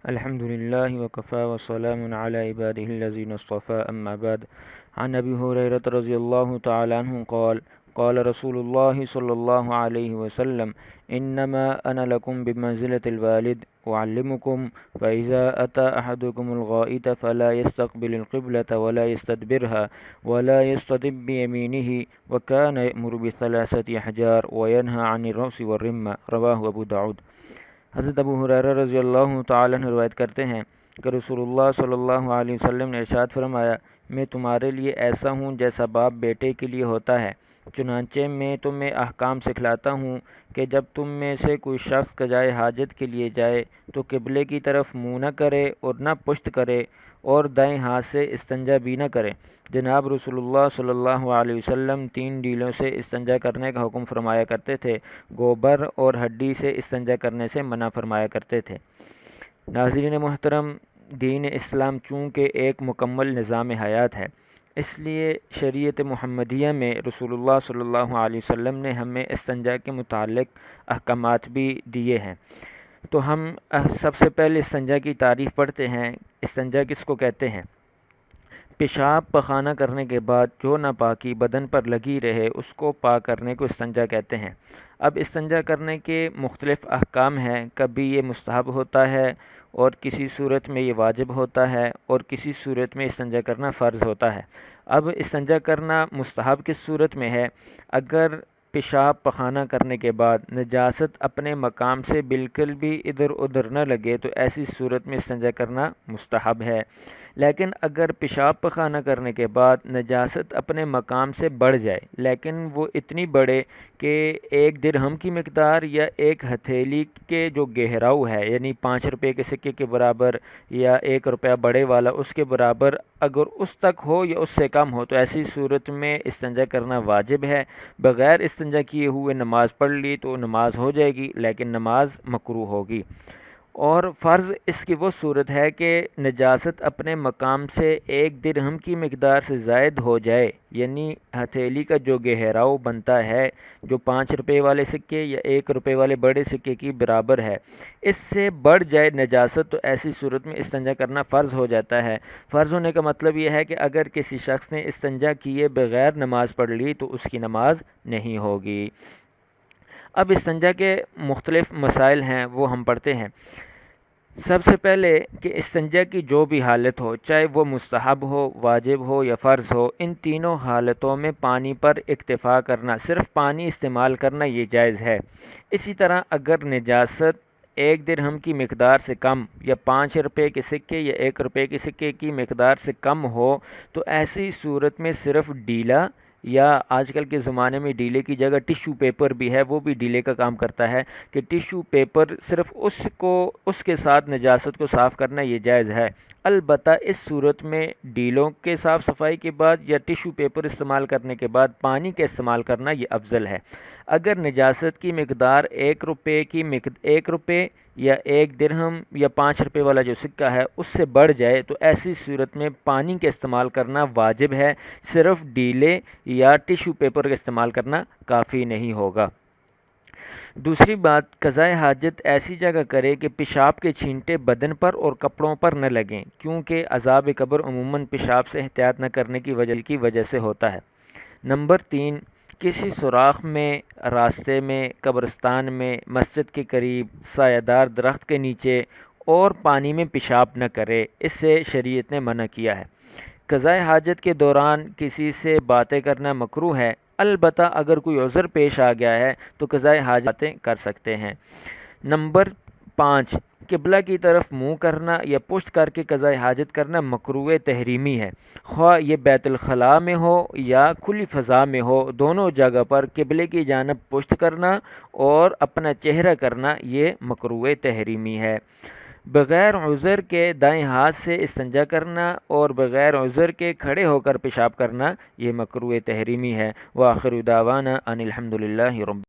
الحمد لله وكفى وسلام على عباده الذين اصطفى أما بعد. عن أبي هريرة رضي الله تعالى عنه قال قال رسول الله صلى الله عليه وسلم: إنما أنا لكم بمنزلة الوالد أعلمكم، فإذا أتى أحدكم الغائط فلا يستقبل القبلة ولا يستدبرها ولا يستدب بيمينه، وكان يأمر بثلاثة أحجار وينهى عن الرأس والرمة. رواه ابو داود. حضرت ابو ہریرہ رضی اللہ تعالیٰ عنہ روایت کرتے ہیں کہ رسول اللہ صلی اللہ علیہ وسلم نے ارشاد فرمایا: میں تمہارے لیے ایسا ہوں جیسا باپ بیٹے کے لیے ہوتا ہے، چنانچہ میں تمہیں احکام سکھلاتا ہوں کہ جب تم میں سے کوئی شخص قضائے حاجت کے لیے جائے تو قبلے کی طرف منہ نہ کرے اور نہ پشت کرے، اور دائیں ہاتھ سے استنجا بھی نہ کرے۔ جناب رسول اللہ صلی اللہ علیہ وسلم 3 ڈیلوں سے استنجا کرنے کا حکم فرمایا کرتے تھے، گوبر اور ہڈی سے استنجا کرنے سے منع فرمایا کرتے تھے۔ ناظرین محترم، دین اسلام چونکہ ایک مکمل نظام حیات ہے، اس لیے شریعت محمدیہ میں رسول اللہ صلی اللہ علیہ وسلم نے ہمیں استنجا کے متعلق احکامات بھی دیے ہیں۔ تو ہم سب سے پہلے استنجا کی تعریف پڑھتے ہیں۔ استنجا کس کو کہتے ہیں؟ پیشاب پخانہ کرنے کے بعد جو ناپاکی بدن پر لگی رہے اس کو پاک کرنے کو استنجا کہتے ہیں۔ اب استنجا کرنے کے مختلف احکام ہیں، کبھی یہ مستحب ہوتا ہے اور کسی صورت میں یہ واجب ہوتا ہے، اور کسی صورت میں استنجا کرنا فرض ہوتا ہے۔ اب استنجا کرنا مستحب کس صورت میں ہے؟ اگر پیشاب پخانہ کرنے کے بعد نجاست اپنے مقام سے بالکل بھی ادھر ادھر نہ لگے تو ایسی صورت میں استنجا کرنا مستحب ہے۔ لیکن اگر پیشاب پخانہ کرنے کے بعد نجاست اپنے مقام سے بڑھ جائے، لیکن وہ اتنی بڑھے کہ 1 درہم کی مقدار یا 1 ہتھیلی کے جو گہراؤ ہے، یعنی 5 روپے کے سکے کے برابر یا 1 روپیہ بڑے والا اس کے برابر اگر اس تک ہو یا اس سے کم ہو، تو ایسی صورت میں استنجا کرنا واجب ہے۔ بغیر استنجا کیے ہوئے نماز پڑھ لی تو نماز ہو جائے گی، لیکن نماز مکروہ ہوگی۔ اور فرض اس کی وہ صورت ہے کہ نجاست اپنے مقام سے 1 درہم کی مقدار سے زائد ہو جائے، یعنی ہتھیلی کا جو گہراؤ بنتا ہے، جو 5 روپے والے سکے یا 1 روپے والے بڑے سکے کی برابر ہے، اس سے بڑھ جائے نجاست، تو ایسی صورت میں استنجا کرنا فرض ہو جاتا ہے۔ فرض ہونے کا مطلب یہ ہے کہ اگر کسی شخص نے استنجا کیے بغیر نماز پڑھ لی تو اس کی نماز نہیں ہوگی۔ اب استنجا کے مختلف مسائل ہیں، وہ ہم پڑھتے ہیں۔ سب سے پہلے کہ استنجا کی جو بھی حالت ہو، چاہے وہ مستحب ہو، واجب ہو یا فرض ہو، ان تینوں حالتوں میں پانی پر اکتفا کرنا، صرف پانی استعمال کرنا یہ جائز ہے۔ اسی طرح اگر نجاست 1 درہم کی مقدار سے کم یا 5 روپے کے سکے یا 1 روپے کے سکے کی مقدار سے کم ہو تو ایسی صورت میں صرف ڈیلا، یا آج کل کے زمانے میں ڈیلے کی جگہ ٹیشو پیپر بھی ہے، وہ بھی ڈیلے کا کام کرتا ہے، کہ ٹیشو پیپر صرف اس کے ساتھ نجاست کو صاف کرنا یہ جائز ہے۔ البتہ اس صورت میں ڈیلوں کے صاف صفائی کے بعد یا ٹیشو پیپر استعمال کرنے کے بعد پانی کا استعمال کرنا یہ افضل ہے۔ اگر نجاست کی مقدار 1 روپے یا 1 درہم یا 5 روپے والا جو سکہ ہے اس سے بڑھ جائے تو ایسی صورت میں پانی کا استعمال کرنا واجب ہے، صرف ڈیلے یا ٹیشو پیپر کا استعمال کرنا کافی نہیں ہوگا۔ دوسری بات، قضائے حاجت ایسی جگہ کرے کہ پیشاب کے چھینٹے بدن پر اور کپڑوں پر نہ لگیں، کیونکہ عذاب قبر عموماً پیشاب سے احتیاط نہ کرنے کی وجہ سے ہوتا ہے۔ نمبر 3، کسی سوراخ میں، راستے میں، قبرستان میں، مسجد کے قریب، سایہ دار درخت کے نیچے اور پانی میں پیشاب نہ کرے، اس سے شریعت نے منع کیا ہے۔ قضائے حاجت کے دوران کسی سے باتیں کرنا مکروہ ہے، البتہ اگر کوئی عذر پیش آ گیا ہے تو قضائے حاجت باتیں کر سکتے ہیں۔ نمبر 5، قبلہ کی طرف منہ کرنا یا پشت کر کے قضائے حاجت کرنا مکروہ تحریمی ہے، خواہ یہ بیت الخلاء میں ہو یا کھلی فضا میں ہو، دونوں جگہ پر قبلے کی جانب پشت کرنا اور اپنا چہرہ کرنا یہ مکروہ تحریمی ہے۔ بغیر عذر کے دائیں ہاتھ سے استنجا کرنا اور بغیر عذر کے کھڑے ہو کر پیشاب کرنا یہ مکروہ تحریمی ہے۔ وآخر دعوانا ان الحمد للہ رب